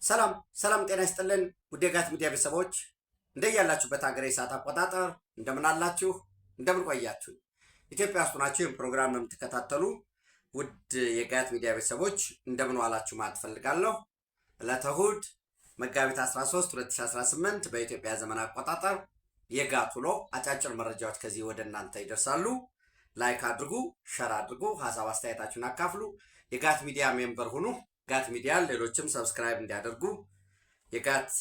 ሰላም ጤና ይስጥልን ውድ የጋት ሚዲያ ቤተሰቦች እንደያላችሁበት ሀገር የሰዓት አቆጣጠር እንደምን አላችሁ? እንደምን ቆያችሁ? ኢትዮጵያ ውስጥ ናችሁ ይህን ፕሮግራም የምትከታተሉ ውድ የጋት ሚዲያ ቤተሰቦች እንደምን ዋላችሁ ማለት ፈልጋለሁ። ዕለተ እሑድ መጋቢት 13 2018 በኢትዮጵያ ዘመን አቆጣጠር የጋት ውሎ አጫጭር መረጃዎች ከዚህ ወደ እናንተ ይደርሳሉ። ላይክ አድርጉ፣ ሸር አድርጉ፣ ሀሳብ አስተያየታችሁን አካፍሉ። የጋት ሚዲያ ሜምበር ሁኑ። ጋት ሚዲያ ሌሎችም ሰብስክራይብ እንዲያደርጉ የጋት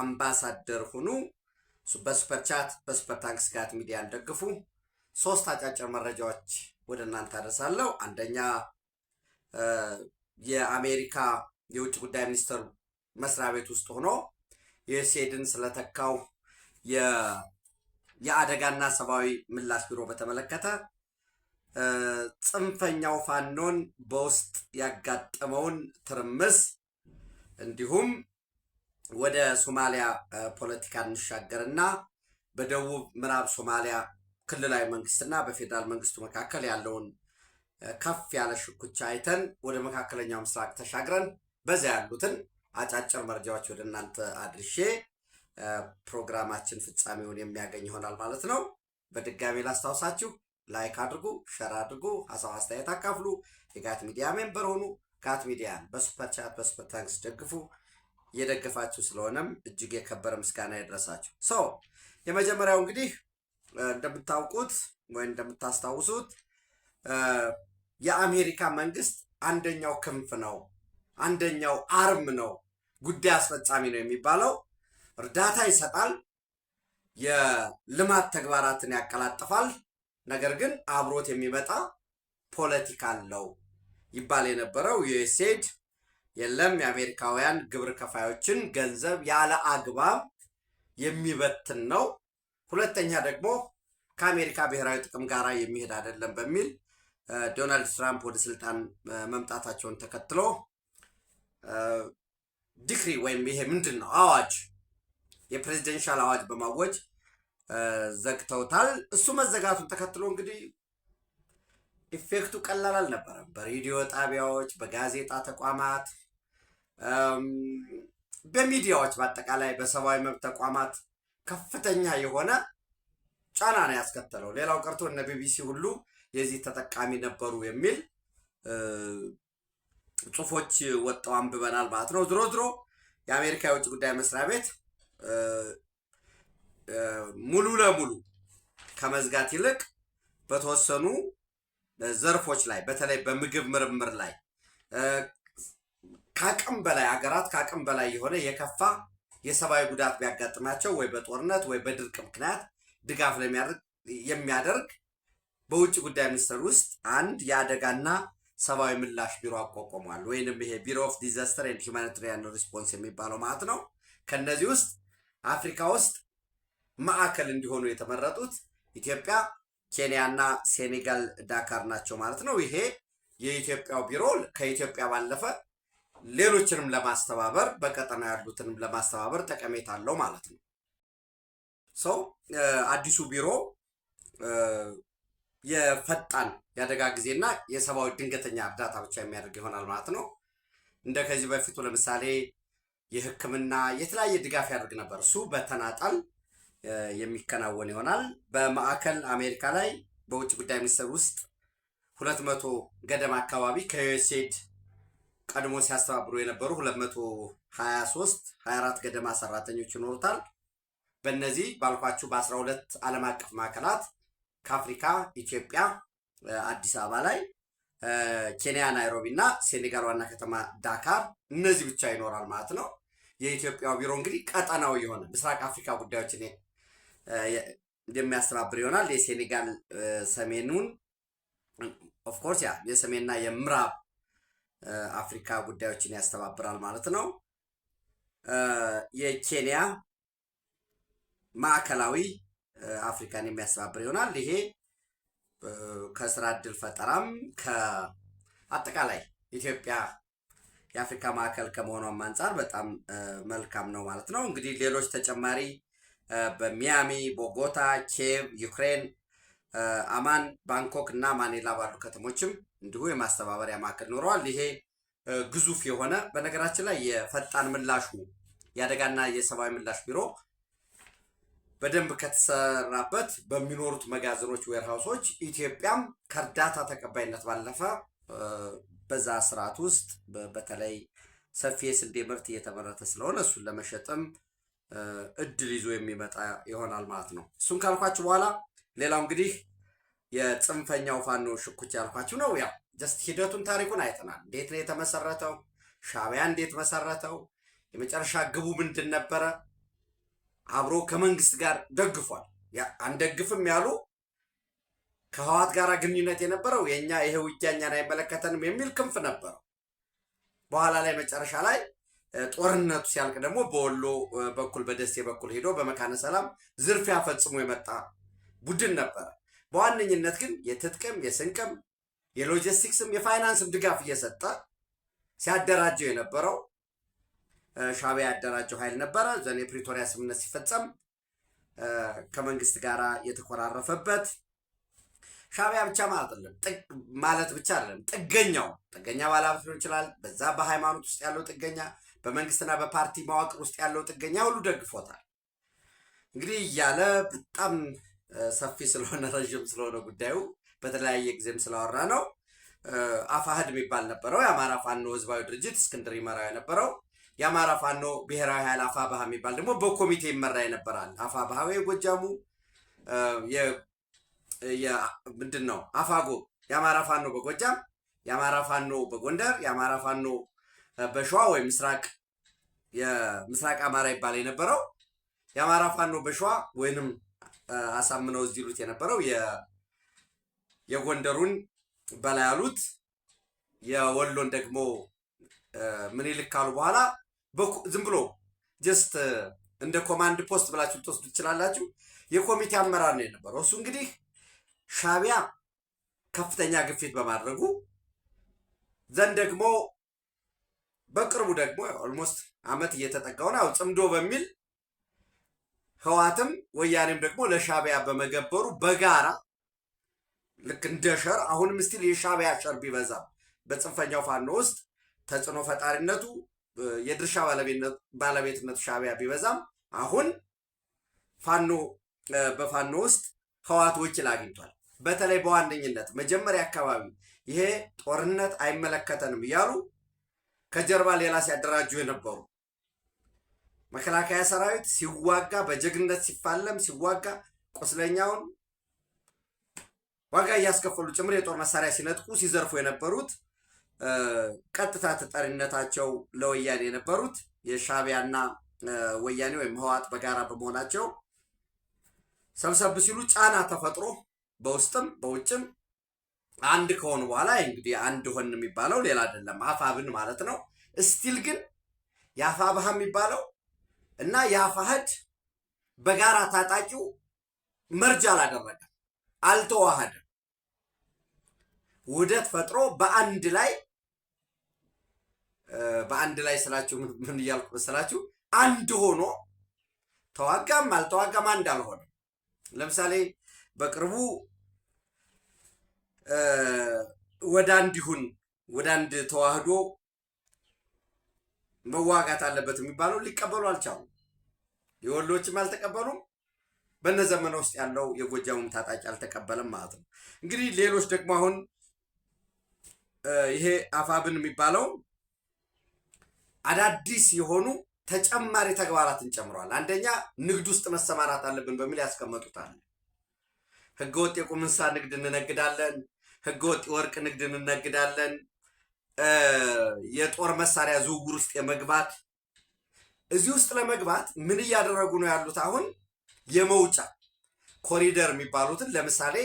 አምባሳደር ሁኑ። በሱፐር ቻት በሱፐር ታንክስ ጋት ሚዲያን ደግፉ። ሶስት አጫጭር መረጃዎች ወደ እናንተ አደርሳለሁ። አንደኛ የአሜሪካ የውጭ ጉዳይ ሚኒስትር መስሪያ ቤት ውስጥ ሆኖ ዩኤስኤድን ስለተካው የአደጋና ሰብአዊ ምላሽ ቢሮ በተመለከተ ጽንፈኛው ፋኖን በውስጥ ያጋጠመውን ትርምስ እንዲሁም ወደ ሶማሊያ ፖለቲካ እንሻገርና በደቡብ ምዕራብ ሶማሊያ ክልላዊ መንግስትና በፌዴራል መንግስቱ መካከል ያለውን ከፍ ያለ ሽኩቻ አይተን ወደ መካከለኛው ምስራቅ ተሻግረን በዚያ ያሉትን አጫጭር መረጃዎች ወደ እናንተ አድርሼ ፕሮግራማችን ፍጻሜውን የሚያገኝ ይሆናል ማለት ነው። በድጋሚ ላስታውሳችሁ፣ ላይክ አድርጉ፣ ሸር አድርጉ፣ ሀሳብ አስተያየት አካፍሉ። የጋት ሚዲያ ሜምበር ሆኑ። ጋት ሚዲያን በሱፐር ቻት በሱፐር ታንክስ ደግፉ። እየደገፋችሁ ስለሆነም እጅግ የከበረ ምስጋና ይድረሳችሁ። የመጀመሪያው እንግዲህ እንደምታውቁት ወይ እንደምታስታውሱት የአሜሪካ መንግስት አንደኛው ክንፍ ነው፣ አንደኛው አርም ነው፣ ጉዳይ አስፈጻሚ ነው የሚባለው እርዳታ ይሰጣል፣ የልማት ተግባራትን ያቀላጥፋል፣ ነገር ግን አብሮት የሚመጣ ፖለቲካ አለው ይባል የነበረው ዩኤስኤድ የለም፣ የአሜሪካውያን ግብር ከፋዮችን ገንዘብ ያለ አግባብ የሚበትን ነው፣ ሁለተኛ ደግሞ ከአሜሪካ ብሔራዊ ጥቅም ጋር የሚሄድ አይደለም በሚል ዶናልድ ትራምፕ ወደ ስልጣን መምጣታቸውን ተከትሎ ዲክሪ ወይም ይሄ ምንድን ነው አዋጅ፣ የፕሬዚደንሻል አዋጅ በማወጅ ዘግተውታል። እሱ መዘጋቱን ተከትሎ እንግዲህ ኢፌክቱ ቀላል አልነበረም። በሬዲዮ ጣቢያዎች፣ በጋዜጣ ተቋማት፣ በሚዲያዎች በአጠቃላይ በሰብአዊ መብት ተቋማት ከፍተኛ የሆነ ጫና ነው ያስከተለው። ሌላው ቀርቶ እነ ቢቢሲ ሁሉ የዚህ ተጠቃሚ ነበሩ የሚል ጽሁፎች ወጥተው አንብበናል ማለት ነው። ዝሮ ዝሮ የአሜሪካ የውጭ ጉዳይ መስሪያ ቤት ሙሉ ለሙሉ ከመዝጋት ይልቅ በተወሰኑ ዘርፎች ላይ በተለይ በምግብ ምርምር ላይ ከአቅም በላይ ሀገራት ከአቅም በላይ የሆነ የከፋ የሰብአዊ ጉዳት ቢያጋጥማቸው ወይ በጦርነት ወይ በድርቅ ምክንያት ድጋፍ የሚያደርግ በውጭ ጉዳይ ሚኒስቴር ውስጥ አንድ የአደጋና ሰብአዊ ምላሽ ቢሮ አቋቁሟል። ወይንም ይሄ ቢሮ ኦፍ ዲዛስተር ኤንድ ሁማኒታሪያን ሪስፖንስ የሚባለው ማለት ነው። ከነዚህ ውስጥ አፍሪካ ውስጥ ማዕከል እንዲሆኑ የተመረጡት ኢትዮጵያ፣ ኬንያ እና ሴኔጋል ዳካር ናቸው ማለት ነው። ይሄ የኢትዮጵያው ቢሮ ከኢትዮጵያ ባለፈ ሌሎችንም ለማስተባበር በቀጠና ያሉትንም ለማስተባበር ጠቀሜታ አለው ማለት ነው። አዲሱ ቢሮ የፈጣን የአደጋ ጊዜና የሰብአዊ ድንገተኛ እርዳታ ብቻ የሚያደርግ ይሆናል ማለት ነው። እንደ ከዚህ በፊቱ ለምሳሌ የሕክምና የተለያየ ድጋፍ ያደርግ ነበር። እሱ በተናጠል የሚከናወን ይሆናል። በማዕከል አሜሪካ ላይ በውጭ ጉዳይ ሚኒስቴር ውስጥ 200 ገደማ አካባቢ ከዩኤስኤድ ቀድሞ ሲያስተባብሩ የነበሩ 224 ገደማ ሰራተኞች ይኖሩታል። በእነዚህ ባልኳችሁ በ12 ዓለም አቀፍ ማዕከላት ከአፍሪካ ኢትዮጵያ አዲስ አበባ ላይ፣ ኬንያ ናይሮቢ እና ሴኔጋል ዋና ከተማ ዳካር፣ እነዚህ ብቻ ይኖራል ማለት ነው። የኢትዮጵያው ቢሮ እንግዲህ ቀጠናዊ የሆነ ምስራቅ አፍሪካ ጉዳዮችን የሚያስተባብር ይሆናል። የሴኔጋል ሰሜኑን ኦፍኮርስ የሰሜንና የምዕራብ አፍሪካ ጉዳዮችን ያስተባብራል ማለት ነው። የኬንያ ማዕከላዊ አፍሪካን የሚያስተባብር ይሆናል። ይሄ ከስራ እድል ፈጠራም ከአጠቃላይ ኢትዮጵያ የአፍሪካ ማዕከል ከመሆኗም አንጻር በጣም መልካም ነው ማለት ነው። እንግዲህ ሌሎች ተጨማሪ በሚያሚ፣ ቦጎታ፣ ኬቭ፣ ዩክሬን፣ አማን፣ ባንኮክ እና ማኒላ ባሉ ከተሞችም እንዲሁ የማስተባበሪያ ማዕከል ኖረዋል። ይሄ ግዙፍ የሆነ በነገራችን ላይ የፈጣን ምላሹ የአደጋና የሰብአዊ ምላሽ ቢሮ በደንብ ከተሰራበት በሚኖሩት መጋዘኖች ዌርሃውሶች ኢትዮጵያም ከእርዳታ ተቀባይነት ባለፈ በዛ ስርዓት ውስጥ በተለይ ሰፊ የስንዴ ምርት እየተመረተ ስለሆነ እሱን ለመሸጥም እድል ይዞ የሚመጣ ይሆናል ማለት ነው። እሱን ካልኳችሁ በኋላ ሌላው እንግዲህ የጽንፈኛው ፋኖ ሽኩቻ ያልኳችሁ ነው። ያው ጀስት ሂደቱን ታሪኩን አይተናል። እንዴት ነው የተመሰረተው? ሻዕቢያ እንዴት መሰረተው? የመጨረሻ ግቡ ምንድን ነበረ? አብሮ ከመንግስት ጋር ደግፏል። አንደግፍም ያሉ ከህወሓት ጋር ግንኙነት የነበረው የኛ ይሄ ውጊያ እኛን አይመለከተንም የሚል ክንፍ ነበረው። በኋላ ላይ መጨረሻ ላይ ጦርነቱ ሲያልቅ ደግሞ በወሎ በኩል በደሴ በኩል ሄዶ በመካነ ሰላም ዝርፊያ ፈጽሞ የመጣ ቡድን ነበረ። በዋነኝነት ግን የትጥቅም የስንቅም የሎጂስቲክስም የፋይናንስም ድጋፍ እየሰጠ ሲያደራጀው የነበረው ሻዕቢያ ያደራጀው ኃይል ነበረ። ዘን የፕሪቶሪያ ስምምነት ሲፈጸም ከመንግስት ጋር የተኮራረፈበት ሻዕቢያ ብቻ ማለት ብቻ አይደለም። ጥገኛ ባለሀብት ሊሆን ይችላል። በዛ በሃይማኖት ውስጥ ያለው ጥገኛ፣ በመንግስትና በፓርቲ መዋቅር ውስጥ ያለው ጥገኛ ሁሉ ደግፎታል። እንግዲህ እያለ በጣም ሰፊ ስለሆነ ረዥም ስለሆነ ጉዳዩ በተለያየ ጊዜም ስላወራ ነው። አፋህድ የሚባል ነበረው፣ የአማራ ፋኖ ህዝባዊ ድርጅት እስክንድር ይመራው የነበረው። የአማራ ፋኖ ብሔራዊ ኃይል አፋብኃ የሚባል ደግሞ በኮሚቴ ይመራ ይነበራል። አፋብኃ የጎጃሙ ምንድን ነው አፋጎ የአማራ ፋኖ በጎጃም፣ የአማራ ፋኖ በጎንደር፣ የአማራ ፋኖ በሸዋ ወይም የምስራቅ አማራ ይባል የነበረው፣ የአማራ ፋኖ በሸዋ ወይንም አሳምነው እዚህ ይሉት የነበረው የጎንደሩን በላይ ያሉት፣ የወሎን ደግሞ ምን ይልካሉ በኋላ ዝም ብሎ ጀስት እንደ ኮማንድ ፖስት ብላችሁ ልትወስዱ ትችላላችሁ። የኮሚቴ አመራር ነው የነበረው። እሱ እንግዲህ ሻዕቢያ ከፍተኛ ግፊት በማድረጉ ዘንድ ደግሞ በቅርቡ ደግሞ ኦልሞስት አመት እየተጠጋው ነው ጽምዶ በሚል ህወሓትም ወያኔም ደግሞ ለሻዕቢያ በመገበሩ በጋራ ልክ እንደ ሸር አሁንም ስቲል የሻዕቢያ ሸር ቢበዛም በጽንፈኛው ፋኖ ውስጥ ተጽዕኖ ፈጣሪነቱ የድርሻ ባለቤትነቱ ሻዕቢያ ቢበዛም አሁን በፋኖ ውስጥ ህወሓት ወኪል አግኝቷል። በተለይ በዋነኝነት መጀመሪያ አካባቢ ይሄ ጦርነት አይመለከተንም እያሉ ከጀርባ ሌላ ሲያደራጁ የነበሩ መከላከያ ሰራዊት ሲዋጋ በጀግንነት ሲፋለም ሲዋጋ ቁስለኛውን ዋጋ እያስከፈሉ ጭምር የጦር መሳሪያ ሲነጥቁ ሲዘርፉ የነበሩት ቀጥታ ተጠሪነታቸው ለወያኔ የነበሩት የሻዕቢያና ወያኔ ወይም ህወሓት በጋራ በመሆናቸው ሰብሰብ ሲሉ ጫና ተፈጥሮ በውስጥም በውጭም አንድ ከሆኑ በኋላ እንግዲህ አንድ ሆን የሚባለው ሌላ አይደለም አፋብን ማለት ነው። እስቲል ግን የአፋብኃ የሚባለው እና የአፋህድ በጋራ ታጣቂው መርጃ አላደረገም፣ አልተዋሃደም። ውህደት ፈጥሮ በአንድ ላይ ስላችሁ ምን እያልኩ መሰላችሁ? አንድ ሆኖ ተዋጋም አልተዋጋም አንድ አልሆነም። ለምሳሌ በቅርቡ ወደ አንድ ተዋህዶ መዋጋት አለበት የሚባለው ሊቀበሉ አልቻሉም። የወሎችም አልተቀበሉም። በነዘመነ ውስጥ ያለው የጎጃሙም ታጣቂ አልተቀበለም ማለት ነው። እንግዲህ ሌሎች ደግሞ አሁን ይሄ አፋብን የሚባለው አዳዲስ የሆኑ ተጨማሪ ተግባራትን ጨምሯል። አንደኛ ንግድ ውስጥ መሰማራት አለብን በሚል ያስቀመጡታል። ህገወጥ የቁም እንስሳ ንግድ እንነግዳለን፣ ህገወጥ የወርቅ ንግድ እንነግዳለን፣ የጦር መሳሪያ ዝውውር ውስጥ የመግባት እዚህ ውስጥ ለመግባት ምን እያደረጉ ነው ያሉት? አሁን የመውጫ ኮሪደር የሚባሉትን ለምሳሌ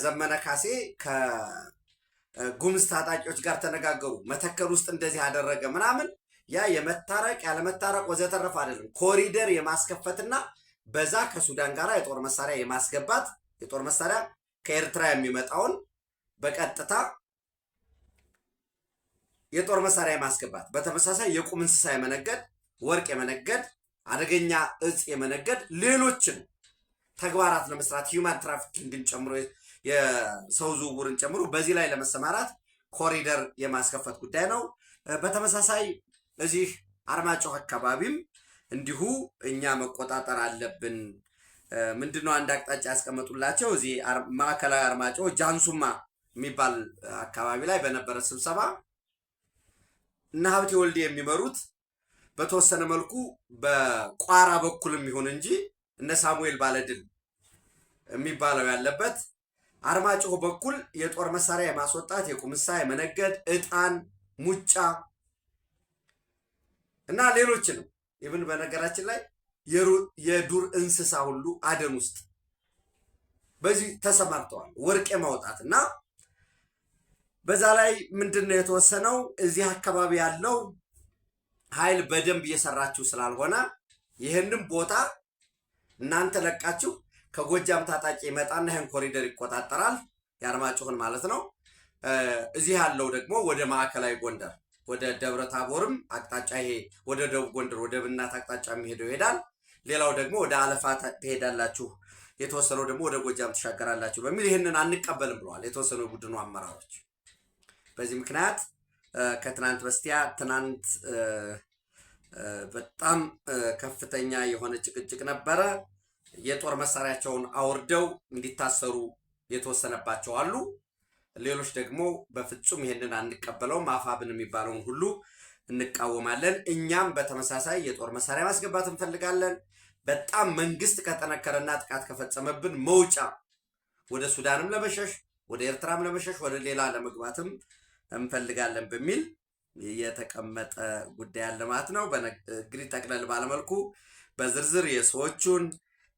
ዘመነ ካሴ ከጉምዝ ታጣቂዎች ጋር ተነጋገሩ፣ መተከል ውስጥ እንደዚህ አደረገ ምናምን። ያ የመታረቅ ያለመታረቅ ወዘተረፍ አይደለም። ኮሪደር የማስከፈትና በዛ ከሱዳን ጋር የጦር መሳሪያ የማስገባት የጦር መሳሪያ ከኤርትራ የሚመጣውን በቀጥታ የጦር መሳሪያ የማስገባት በተመሳሳይ የቁም እንስሳ የመነገድ ወርቅ የመነገድ አደገኛ እጽ የመነገድ ሌሎችን ተግባራት ለመስራት ሂውማን ትራፊኪንግን ጨምሮ የሰው ዝውውርን ጨምሮ በዚህ ላይ ለመሰማራት ኮሪደር የማስከፈት ጉዳይ ነው። በተመሳሳይ እዚህ አርማጭሆ አካባቢም እንዲሁ እኛ መቆጣጠር አለብን። ምንድነው አንድ አቅጣጫ ያስቀመጡላቸው እዚህ ማዕከላዊ አርማጭሆ ጃንሱማ የሚባል አካባቢ ላይ በነበረ ስብሰባ እነ ሀብቴ ወልዴ የሚመሩት በተወሰነ መልኩ በቋራ በኩልም ይሁን እንጂ እነ ሳሙኤል ባለድል የሚባለው ያለበት አርማጭሆ በኩል የጦር መሳሪያ የማስወጣት የቁምሳ የመነገድ ዕጣን ሙጫ እና ሌሎችንም ኢቭን በነገራችን ላይ የዱር እንስሳ ሁሉ አደን ውስጥ በዚህ ተሰማርተዋል። ወርቅ የማውጣት እና በዛ ላይ ምንድነው የተወሰነው እዚህ አካባቢ ያለው ኃይል በደንብ እየሰራችሁ ስላልሆነ ይህንን ቦታ እናንተ ለቃችሁ ከጎጃም ታጣቂ ይመጣና ይህን ኮሪደር ይቆጣጠራል፣ የአርማጭሆን ማለት ነው። እዚህ ያለው ደግሞ ወደ ማዕከላዊ ጎንደር ወደ ደብረ ታቦርም አቅጣጫ ይሄ ወደ ደቡብ ጎንደር ወደ ብናት አቅጣጫ የሚሄደው ይሄዳል። ሌላው ደግሞ ወደ አለፋ ትሄዳላችሁ፣ የተወሰነው ደግሞ ወደ ጎጃም ትሻገራላችሁ በሚል ይህንን አንቀበልም ብለዋል የተወሰኑ የቡድኑ አመራሮች። በዚህ ምክንያት ከትናንት በስቲያ ትናንት በጣም ከፍተኛ የሆነ ጭቅጭቅ ነበረ። የጦር መሳሪያቸውን አውርደው እንዲታሰሩ የተወሰነባቸው አሉ። ሌሎች ደግሞ በፍጹም ይሄንን አንቀበለውም፣ አፋብን የሚባለውን ሁሉ እንቃወማለን። እኛም በተመሳሳይ የጦር መሳሪያ ማስገባት እንፈልጋለን። በጣም መንግስት ከጠነከረና ጥቃት ከፈጸመብን መውጫ ወደ ሱዳንም ለመሸሽ ወደ ኤርትራም ለመሸሽ ወደ ሌላ ለመግባትም እንፈልጋለን በሚል የተቀመጠ ጉዳይ አለ ማለት ነው። እንግዲህ ጠቅለል ባለመልኩ በዝርዝር የሰዎቹን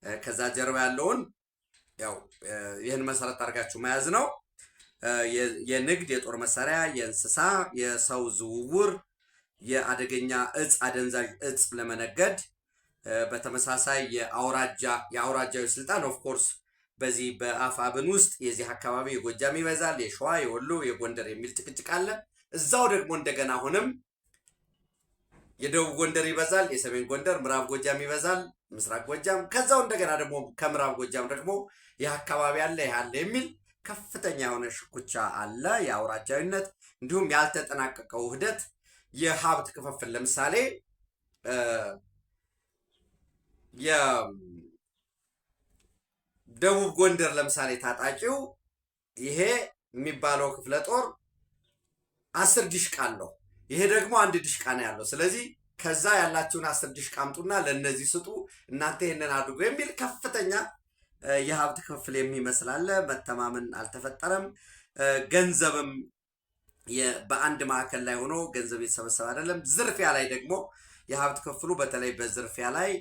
ከዛ ጀርባ ያለውን ያው ይህን መሰረት አድርጋችሁ መያዝ ነው። የንግድ የጦር መሳሪያ፣ የእንስሳ፣ የሰው ዝውውር፣ የአደገኛ እጽ አደንዛዥ እጽ ለመነገድ በተመሳሳይ የአውራጃዊ ስልጣን ኦፍ ኮርስ በዚህ በአፋብን ውስጥ የዚህ አካባቢ የጎጃም ይበዛል፣ የሸዋ፣ የወሎ፣ የጎንደር የሚል ጭቅጭቅ አለ። እዛው ደግሞ እንደገና አሁንም የደቡብ ጎንደር ይበዛል፣ የሰሜን ጎንደር፣ ምዕራብ ጎጃም ይበዛል፣ ምስራቅ ጎጃም፣ ከዛው እንደገና ደግሞ ከምዕራብ ጎጃም ደግሞ ይህ አካባቢ አለ ይህ አለ የሚል ከፍተኛ የሆነ ሽኩቻ አለ። የአውራጃዊነት እንዲሁም ያልተጠናቀቀው ውህደት የሀብት ክፍፍል ለምሳሌ የደቡብ ጎንደር ለምሳሌ ታጣቂው ይሄ የሚባለው ክፍለ ጦር 10 ዲሽቃ አለው። ይሄ ደግሞ 1 ዲሽቃ ነው ያለው። ስለዚህ ከዛ ያላችሁን 10 ዲሽቃ አምጡና ለነዚህ ስጡ፣ እናንተ ይሄንን አድርጉ የሚል ከፍተኛ የሀብት ክፍል የሚመስላለ። መተማመን አልተፈጠረም። ገንዘብም በአንድ ማዕከል ላይ ሆኖ ገንዘብ የተሰበሰበ አይደለም። ዝርፊያ ላይ ደግሞ የሀብት ክፍሉ በተለይ በዝርፊያ ላይ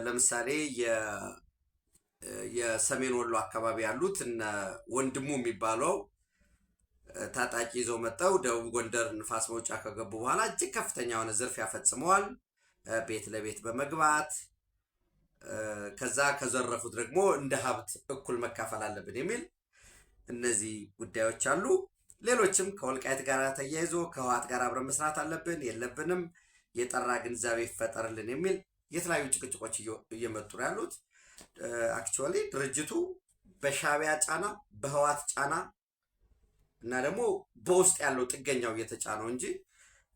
ለምሳሌ የሰሜን ወሎ አካባቢ ያሉት እነ ወንድሙ የሚባለው ታጣቂ ይዘው መጠው ደቡብ ጎንደር ንፋስ መውጫ ከገቡ በኋላ እጅግ ከፍተኛ የሆነ ዝርፊያ ፈጽመዋል። ቤት ለቤት በመግባት ከዛ ከዘረፉት ደግሞ እንደ ሀብት እኩል መካፈል አለብን የሚል እነዚህ ጉዳዮች አሉ። ሌሎችም ከወልቃይት ጋር ተያይዞ ከህወሓት ጋር አብረን መስራት አለብን የለብንም፣ የጠራ ግንዛቤ ይፈጠርልን የሚል የተለያዩ ጭቅጭቆች እየመጡ ነው ያሉት። አክቹዋሊ ድርጅቱ በሻዕቢያ ጫና በህወሓት ጫና እና ደግሞ በውስጥ ያለው ጥገኛው እየተጫነው እንጂ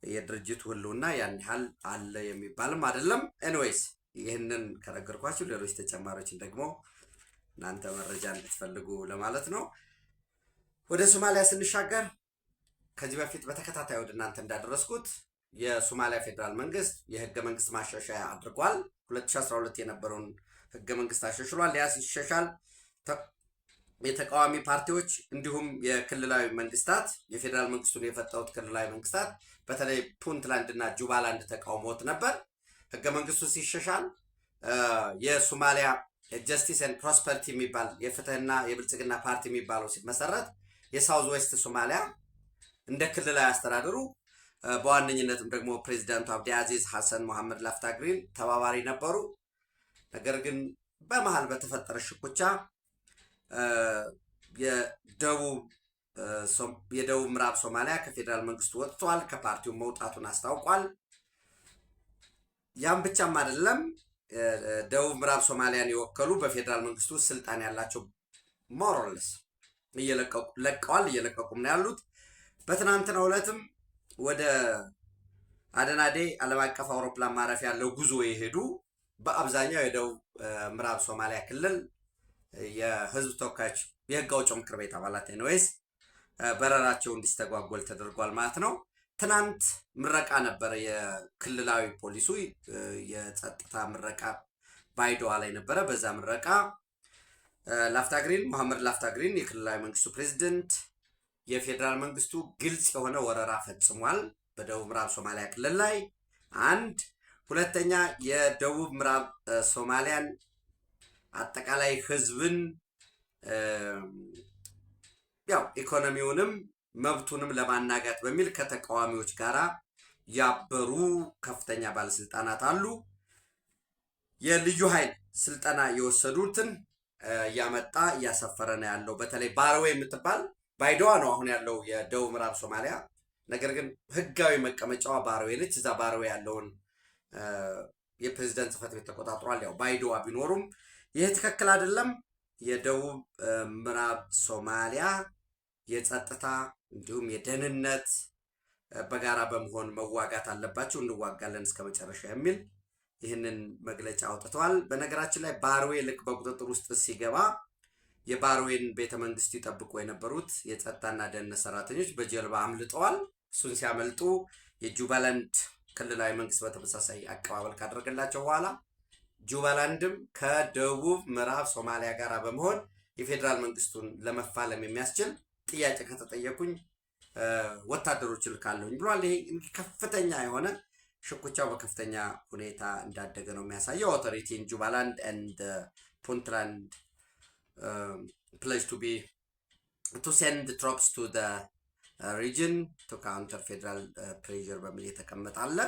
የድርጅቱ ህልውና ያን ያህል አለ የሚባልም አይደለም። ኤኒዌይስ ይህንን ከነገርኳችሁ ሌሎች ተጨማሪዎችን ደግሞ እናንተ መረጃ እንድትፈልጉ ለማለት ነው። ወደ ሶማሊያ ስንሻገር ከዚህ በፊት በተከታታይ ወደ እናንተ እንዳደረስኩት የሶማሊያ ፌዴራል መንግስት የህገ መንግስት ማሻሻያ አድርጓል። 2012 የነበረውን ህገ መንግስት አሻሽሏል። ያ ሲሻሻል የተቃዋሚ ፓርቲዎች እንዲሁም የክልላዊ መንግስታት የፌዴራል መንግስቱን የፈጠሩት ክልላዊ መንግስታት በተለይ ፑንትላንድ እና ጁባላንድ ተቃውሞት ነበር። ህገ መንግስቱ ሲሻሻል የሶማሊያ ጀስቲስ ኤንድ ፕሮስፐሪቲ የሚባል የፍትህና የብልጽግና ፓርቲ የሚባለው ሲመሰረት የሳውዝ ዌስት ሶማሊያ እንደ ክልላዊ አስተዳደሩ በዋነኝነትም ደግሞ ፕሬዚዳንቱ አብዲ አዚዝ ሐሰን መሐመድ ላፍታግሪን ተባባሪ ነበሩ። ነገር ግን በመሃል በተፈጠረ ሽኩቻ የደቡብ ምዕራብ ሶማሊያ ከፌዴራል መንግስቱ ወጥቷል፣ ከፓርቲው መውጣቱን አስታውቋል። ያም ብቻም አይደለም፣ ደቡብ ምዕራብ ሶማሊያን የወከሉ በፌዴራል መንግስቱ ስልጣን ያላቸው ሞሮልስ ለቀዋል፣ እየለቀቁም ነው ያሉት። በትናንትናው ዕለትም ወደ አደናዴ ዓለም አቀፍ አውሮፕላን ማረፊያ ያለው ጉዞ የሄዱ በአብዛኛው የደቡብ ምዕራብ ሶማሊያ ክልል የህዝብ ተወካዮች የህግ አውጪው ምክር ቤት አባላት ኤንዌስ በረራቸው እንዲስተጓጎል ተደርጓል ማለት ነው። ትናንት ምረቃ ነበር። የክልላዊ ፖሊሱ የጸጥታ ምረቃ ባይዶዋ ላይ ነበረ። በዛ ምረቃ ላፍታግሪን መሐመድ ላፍታግሪን የክልላዊ መንግስቱ ፕሬዝዳንት የፌዴራል መንግስቱ ግልጽ የሆነ ወረራ ፈጽሟል በደቡብ ምዕራብ ሶማሊያ ክልል ላይ አንድ፣ ሁለተኛ የደቡብ ምዕራብ ሶማሊያን አጠቃላይ ህዝብን ያው ኢኮኖሚውንም መብቱንም ለማናጋት በሚል ከተቃዋሚዎች ጋር ያበሩ ከፍተኛ ባለስልጣናት አሉ። የልዩ ኃይል ስልጠና የወሰዱትን እያመጣ እያሰፈረ ነው ያለው። በተለይ ባረዌ የምትባል ባይዶዋ ነው አሁን ያለው የደቡብ ምዕራብ ሶማሊያ። ነገር ግን ህጋዊ መቀመጫዋ ባረዌ ነች። እዛ ባረዌ ያለውን የፕሬዝዳንት ጽህፈት ቤት ተቆጣጥሯል። ያው ባይዶዋ ቢኖሩም ይህ ትክክል አይደለም። የደቡብ ምዕራብ ሶማሊያ የጸጥታ እንዲሁም የደህንነት በጋራ በመሆን መዋጋት አለባቸው፣ እንዋጋለን እስከ መጨረሻ የሚል ይህንን መግለጫ አውጥተዋል። በነገራችን ላይ ባረዌ ልክ በቁጥጥር ውስጥ ሲገባ የባረዌን ቤተመንግስት ይጠብቁ የነበሩት የጸጥታና ደህንነት ሰራተኞች በጀልባ አምልጠዋል። እሱን ሲያመልጡ የጁባላንድ ክልላዊ መንግስት በተመሳሳይ አቀባበል ካደረገላቸው በኋላ ጁባላንድም ከደቡብ ምዕራብ ሶማሊያ ጋር በመሆን የፌዴራል መንግስቱን ለመፋለም የሚያስችል ጥያቄ ከተጠየቁኝ ወታደሮች ልካለሁኝ ብሏል። ይሄ ከፍተኛ የሆነ ሽኩቻው በከፍተኛ ሁኔታ እንዳደገ ነው የሚያሳየው። አውቶሪቲ ኢን ጁባላንድ ኤንድ ፑንትላንድ pledge to send troops to the region to counter federal pressure በሚል የተቀመጠ አለ።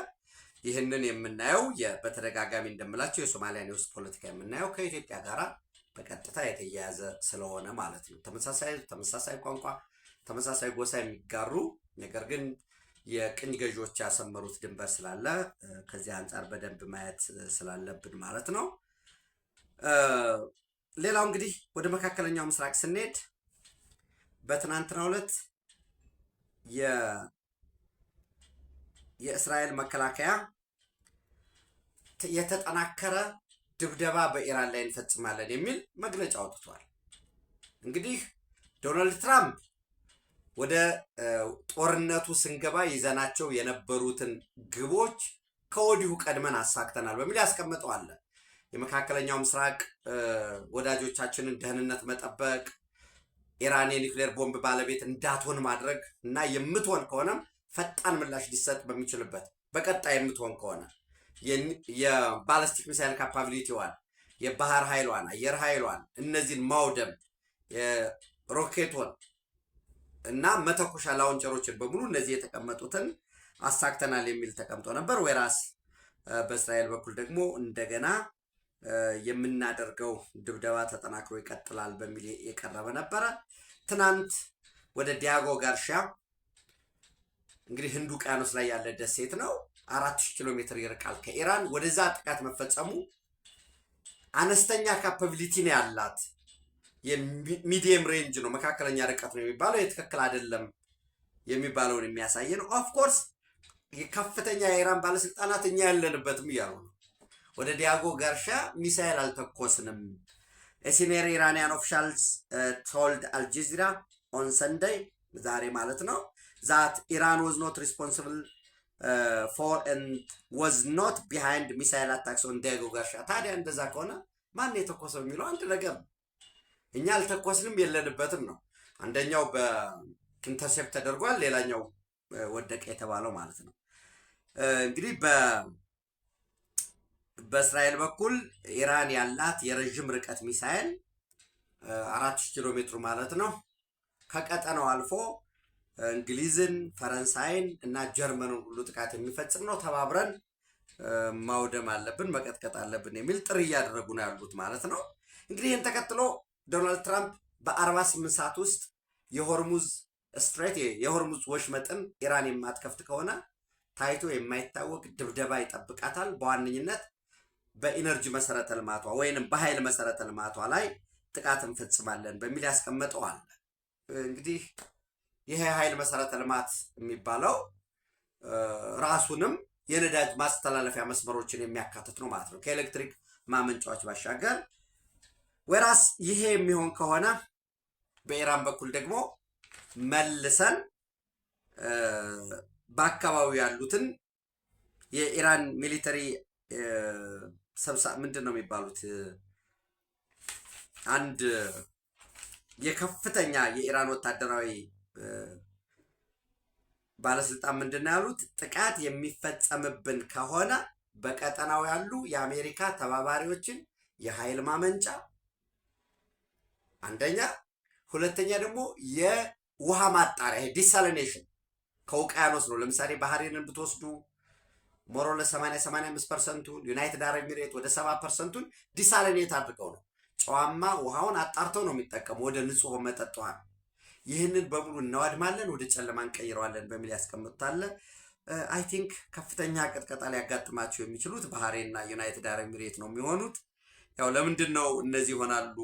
ይህንን የምናየው በተደጋጋሚ እንደምላቸው የሶማሊያን የውስጥ ፖለቲካ የምናየው ከኢትዮጵያ ጋር በቀጥታ የተያያዘ ስለሆነ ማለት ነው። ተመሳሳይ ቋንቋ፣ ተመሳሳይ ጎሳ የሚጋሩ ነገር ግን የቅኝ ገዢዎች ያሰመሩት ድንበር ስላለ ከዚህ አንጻር በደንብ ማየት ስላለብን ማለት ነው። ሌላው እንግዲህ ወደ መካከለኛው ምስራቅ ስንሄድ በትናንትናው ዕለት የእስራኤል መከላከያ የተጠናከረ ድብደባ በኢራን ላይ እንፈጽማለን የሚል መግለጫ አውጥቷል። እንግዲህ ዶናልድ ትራምፕ ወደ ጦርነቱ ስንገባ ይዘናቸው የነበሩትን ግቦች ከወዲሁ ቀድመን አሳክተናል በሚል ያስቀምጠዋል። የመካከለኛው ምስራቅ ወዳጆቻችንን ደህንነት መጠበቅ፣ ኢራን የኒውክሌር ቦምብ ባለቤት እንዳትሆን ማድረግ እና የምትሆን ከሆነም ፈጣን ምላሽ ሊሰጥ በሚችልበት በቀጣይ የምትሆን ከሆነ የባላስቲክ ሚሳይል ካፓቢሊቲዋን፣ የባህር ኃይሏን፣ አየር ኃይሏን እነዚህን ማውደም፣ ሮኬቶን እና መተኮሻ ላውንቸሮችን በሙሉ እነዚህ የተቀመጡትን አሳክተናል የሚል ተቀምጦ ነበር። ወይራስ በእስራኤል በኩል ደግሞ እንደገና የምናደርገው ድብደባ ተጠናክሮ ይቀጥላል በሚል የቀረበ ነበረ። ትናንት ወደ ዲያጎ ጋርሻ እንግዲህ ህንድ ውቅያኖስ ላይ ያለ ደሴት ነው። 4000 ኪሎ ሜትር ይርቃል ከኢራን። ወደዛ ጥቃት መፈጸሙ አነስተኛ ካፓቢሊቲ ነው ያላት፣ የሚዲየም ሬንጅ ነው፣ መካከለኛ ርቀት ነው የሚባለው። የትክክል አይደለም የሚባለውን የሚያሳይ ነው። ኦፍ ኮርስ ከፍተኛ የኢራን ባለስልጣናት እኛ ያለንበትም እያሉ ነው። ወደ ዲያጎ ጋርሻ ሚሳይል አልተኮስንም። ሲኒየር ኢራኒያን ኦፊሻልስ ቶልድ አልጀዚራ ኦን ሰንደይ ዛሬ ማለት ነው ዛት ኢራን ዋዝ ኖት ሪስፖንሲብል ፎር ኤንድ ዋዝ ኖት ቢሃይንድ ሚሳይል አታክስ ኦን ዲያጎ ጋርሻ። ታዲያ እንደዛ ከሆነ ማን የተኮሰው የሚለው አንድ ነገር ነው። እኛ አልተኮስንም የለንበትም ነው። አንደኛው በኢንተርሴፕት ተደርጓል፣ ሌላኛው ወደቀ የተባለው ማለት ነው። እንግዲህ በእስራኤል በኩል ኢራን ያላት የረዥም ርቀት ሚሳይል 4000 ኪሎ ሜትር ማለት ነው ከቀጠናው አልፎ እንግሊዝን፣ ፈረንሳይን እና ጀርመንን ሁሉ ጥቃት የሚፈጽም ነው። ተባብረን ማውደም አለብን፣ መቀጥቀጥ አለብን የሚል ጥሪ እያደረጉ ነው ያሉት ማለት ነው። እንግዲህ ይህን ተከትሎ ዶናልድ ትራምፕ በ48 ሰዓት ውስጥ የሆርሙዝ ስትሬት የሆርሙዝ ወሽመጥን ኢራን የማትከፍት ከሆነ ታይቶ የማይታወቅ ድብደባ ይጠብቃታል። በዋነኝነት በኢነርጂ መሰረተ ልማቷ ወይንም በኃይል መሰረተ ልማቷ ላይ ጥቃት እንፈጽማለን በሚል ያስቀመጠዋል። እንግዲህ ይሄ ኃይል መሰረተ ልማት የሚባለው ራሱንም የነዳጅ ማስተላለፊያ መስመሮችን የሚያካትት ነው ማለት ነው ከኤሌክትሪክ ማመንጫዎች ባሻገር። ወራስ ይሄ የሚሆን ከሆነ በኢራን በኩል ደግሞ መልሰን በአካባቢው ያሉትን የኢራን ሚሊተሪ ምንድን ነው የሚባሉት አንድ የከፍተኛ የኢራን ወታደራዊ ባለስልጣን ምንድን ነው ያሉት? ጥቃት የሚፈጸምብን ከሆነ በቀጠናው ያሉ የአሜሪካ ተባባሪዎችን የኃይል ማመንጫ አንደኛ፣ ሁለተኛ ደግሞ የውሃ ማጣሪያ ዲሳሊኔሽን ከውቅያኖስ ነው። ለምሳሌ ባህሬንን ብትወስዱ ሞሮ ለ80-85%ቱን ዩናይትድ አረብ ኤሚሬት ወደ 70%ቱን ዲሳሊኔት አድርገው ነው ጨዋማ ውሃውን አጣርተው ነው የሚጠቀሙ ወደ ንጹህ መጠጥ ውሃ። ይህንን በሙሉ እናወድማለን፣ ወደ ጨለማ እንቀይረዋለን በሚል ያስቀምጡታል። አይ ቲንክ ከፍተኛ ቅጥቀጣ ሊያጋጥማቸው የሚችሉት ባህሬንና ዩናይትድ አረብ ኤሚሬት ነው የሚሆኑት። ያው ለምንድን ነው እነዚህ ይሆናሉ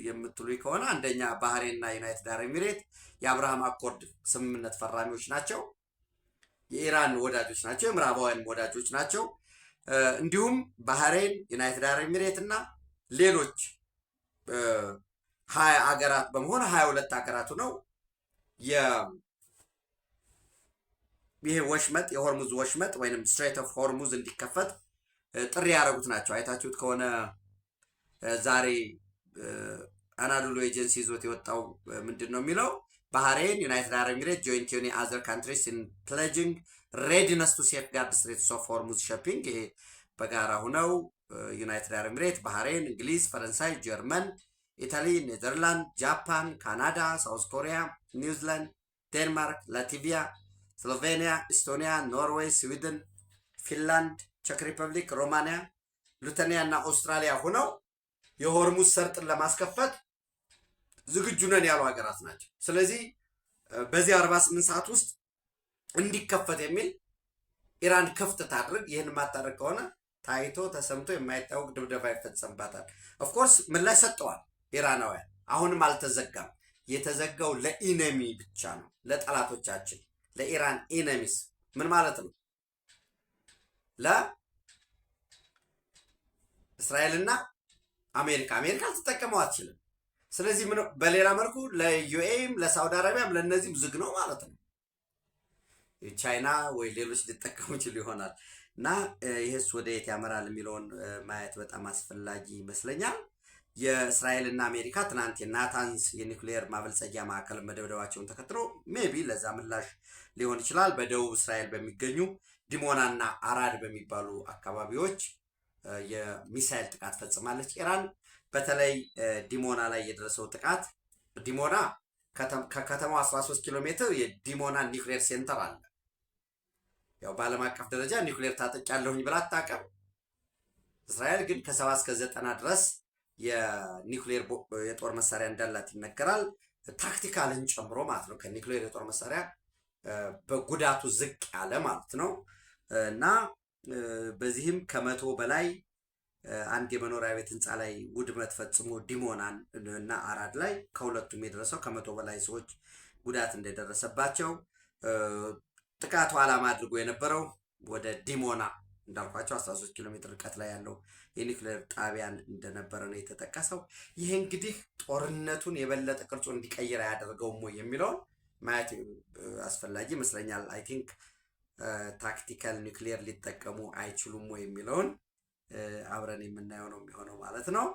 የምትሉ ከሆነ አንደኛ ባህሬንና ዩናይትድ አረብ ኤሚሬት የአብርሃም አኮርድ ስምምነት ፈራሚዎች ናቸው፣ የኢራን ወዳጆች ናቸው፣ የምዕራባውያን ወዳጆች ናቸው። እንዲሁም ባህሬን፣ ዩናይትድ አረብ ኤሚሬት እና ሌሎች 20 አገራት በመሆን 22 አገራቱ ነው ይሄ ወሽመጥ የሆርሙዝ ወሽመጥ ወይንም ስትሬት ኦፍ ሆርሙዝ እንዲከፈት ጥሪ ያደረጉት ናቸው። አይታችሁት ከሆነ ዛሬ አናዶሉ ኤጀንሲ ይዞት የወጣው ምንድን ነው የሚለው? ባህሬን፣ ዩናይትድ አረብ ኤሚሬት ጆይንት ዩኒ አዘር ካንትሪስ ኢን ፕሌጂንግ ሬዲነስ ቱ ሴፍጋርድ ስትሬትስ ኦፍ ሆርሙዝ ሺፒንግ። ይሄ በጋራ ሁነው ዩናይትድ አረብ ኤሚሬት፣ ባህሬን፣ እንግሊዝ፣ ፈረንሳይ፣ ጀርመን፣ ኢታሊ፣ ኔዘርላንድ፣ ጃፓን፣ ካናዳ፣ ሳውዝ ኮሪያ፣ ኒውዚላንድ፣ ዴንማርክ፣ ላትቪያ፣ ስሎቬኒያ፣ ኢስቶኒያ፣ ኖርዌይ፣ ስዊድን፣ ፊንላንድ፣ ቼክ ሪፐብሊክ፣ ሮማኒያ፣ ሊቱዌኒያ እና አውስትራሊያ ሆነው የሆርሙዝ ሰርጥን ለማስከፈት ዝግጁ ነን ያሉ ሀገራት ናቸው። ስለዚህ በዚህ 48 ሰዓት ውስጥ እንዲከፈት የሚል ኢራን ክፍት ታድርግ። ይህን ማታደርግ ከሆነ ታይቶ ተሰምቶ የማይታወቅ ድብደባ ይፈጸምባታል። ኦፍኮርስ ምላሽ ሰጥተዋል ኢራናውያን። አሁንም አልተዘጋም። የተዘጋው ለኢነሚ ብቻ ነው፣ ለጠላቶቻችን፣ ለኢራን ኢነሚስ። ምን ማለት ነው? ለእስራኤልና አሜሪካ ልትጠቀመው አትችልም። ስለዚህ በሌላ መልኩ ለዩኤም ለሳውዲ አረቢያም ለእነዚህም ዝግ ነው ማለት ነው። ቻይና ወይ ሌሎች ሊጠቀሙ ይችሉ ይሆናል እና ይህስ ወደ የት ያመራል የሚለውን ማየት በጣም አስፈላጊ ይመስለኛል። የእስራኤልና አሜሪካ ትናንት የናታንስ የኒውክሌር ማበልጸጊያ ማዕከል መደብደባቸውን ተከትሎ ሜቢ ለዛ ምላሽ ሊሆን ይችላል። በደቡብ እስራኤል በሚገኙ ዲሞናና አራድ በሚባሉ አካባቢዎች የሚሳኤል ጥቃት ፈጽማለች ኢራን። በተለይ ዲሞና ላይ የደረሰው ጥቃት ዲሞና ከከተማው 13 ኪሎ ሜትር የዲሞና ኒውክሌር ሴንተር አለ። ያው በዓለም አቀፍ ደረጃ ኒውክሌር ታጠቂያለሁኝ ብላ አታውቅም። እስራኤል ግን ከ70 እስከ 90 ድረስ የኒውክሌር የጦር መሳሪያ እንዳላት ይነገራል። ታክቲካልን ጨምሮ ማለት ነው። ከኒውክሌር የጦር መሳሪያ በጉዳቱ ዝቅ ያለ ማለት ነው እና በዚህም ከ100 በላይ አንድ የመኖሪያ ቤት ህንፃ ላይ ውድመት ፈጽሞ ዲሞናን እና አራድ ላይ ከሁለቱም የደረሰው ከ100 በላይ ሰዎች ጉዳት እንደደረሰባቸው ጥቃቱ ዓላማ አድርጎ የነበረው ወደ ዲሞና እንዳልኳቸው 13 ኪሎ ሜትር ርቀት ላይ ያለው የኒውክሌር ጣቢያን እንደነበረ ነው የተጠቀሰው። ይህ እንግዲህ ጦርነቱን የበለጠ ቅርጹ እንዲቀይር ያደርገውም ወይ የሚለውን ማየት አስፈላጊ ይመስለኛል። አይ ቲንክ ታክቲካል ኒውክሌር ሊጠቀሙ አይችሉም ወይ የሚለውን አብረን የምናየው ነው የሚሆነው ማለት ነው።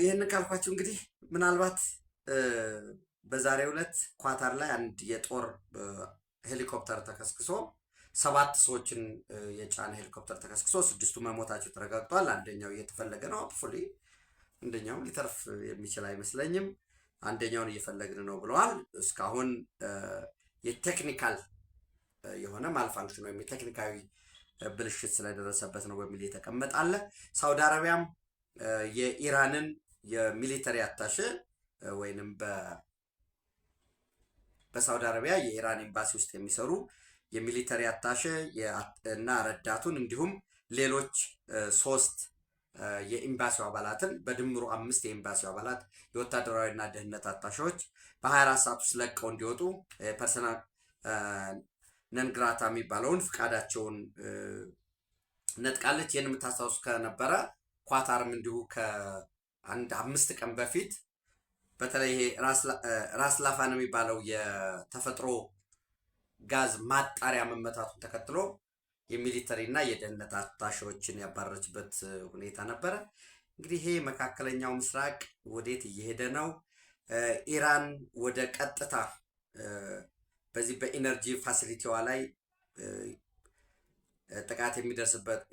ይህንን ካልኳቸው እንግዲህ ምናልባት በዛሬው ዕለት ኳታር ላይ አንድ የጦር ሄሊኮፕተር ተከስክሶ 7 ሰዎችን የጫነ ሄሊኮፕተር ተከስክሶ 6ቱ መሞታቸው ተረጋግጧል። አንደኛው እየተፈለገ ነው። ሆፕፉሊ አንደኛው ሊተርፍ የሚችል አይመስለኝም። አንደኛውን እየፈለግን ነው ብለዋል። እስካሁን የቴክኒካል የሆነ ማልፋንክሽን ወይም የቴክኒካዊ ብልሽት ስለደረሰበት ነው በሚል የተቀመጣለ። ሳውዲ አረቢያም የኢራንን የሚሊተሪ አታሼ ወይንም በሳውዲ አረቢያ የኢራን ኤምባሲ ውስጥ የሚሰሩ የሚሊተሪ አታሼ እና ረዳቱን እንዲሁም ሌሎች 3 የኤምባሲው አባላትን በድምሩ 5 የኤምባሲው አባላት የወታደራዊና ደህንነት አታሺዎች በ24 ሰዓት ውስጥ ለቀው እንዲወጡ ፐርሰናል ነንግራታ የሚባለውን ፍቃዳቸውን ነጥቃለች። ይህን የምታስታውሱ ከነበረ ኳታርም እንዲሁ ከአንድ 5 ቀን በፊት በተለይ ይሄ ራስ ላፋን የሚባለው የተፈጥሮ ጋዝ ማጣሪያ መመታቱን ተከትሎ የሚሊተሪ እና የደህንነት አታሺዎችን ያባረረችበት ሁኔታ ነበረ። እንግዲህ ይሄ መካከለኛው ምስራቅ ወዴት እየሄደ ነው? ኢራን ወደ ቀጥታ በዚህ በኢነርጂ ፋሲሊቲዋ ላይ ጥቃት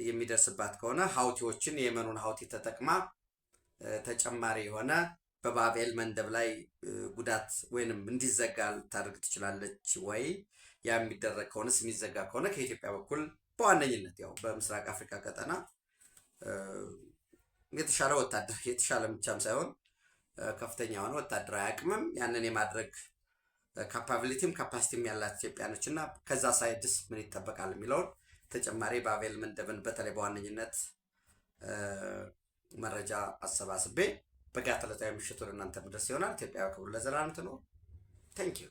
የሚደርስባት ከሆነ ሀውቲዎችን የየመኑን ሀውቲ ተጠቅማ ተጨማሪ የሆነ በባቤል መንደብ ላይ ጉዳት ወይንም እንዲዘጋ ልታደርግ ትችላለች ወይ? ያ የሚደረግ ከሆነስ የሚዘጋ ከሆነ ከኢትዮጵያ በኩል በዋነኝነት ያው በምስራቅ አፍሪካ ቀጠና የተሻለ ወታደር የተሻለ ብቻም ሳይሆን ከፍተኛ የሆነ ወታደራዊ አቅምም ያንን የማድረግ ካፓቢሊቲም ካፓሲቲም ያላት ኢትዮጵያ ነች እና ከዛ ሳይድስ ምን ይጠበቃል የሚለውን ተጨማሪ ባቤል መንደብን በተለይ በዋነኝነት መረጃ አሰባስቤ በጋት ዕለታዊ ምሽት ወደ እናንተ ምድረስ ይሆናል። ኢትዮጵያ ክብር ለዘላለም ትኖር። ታንኪዩ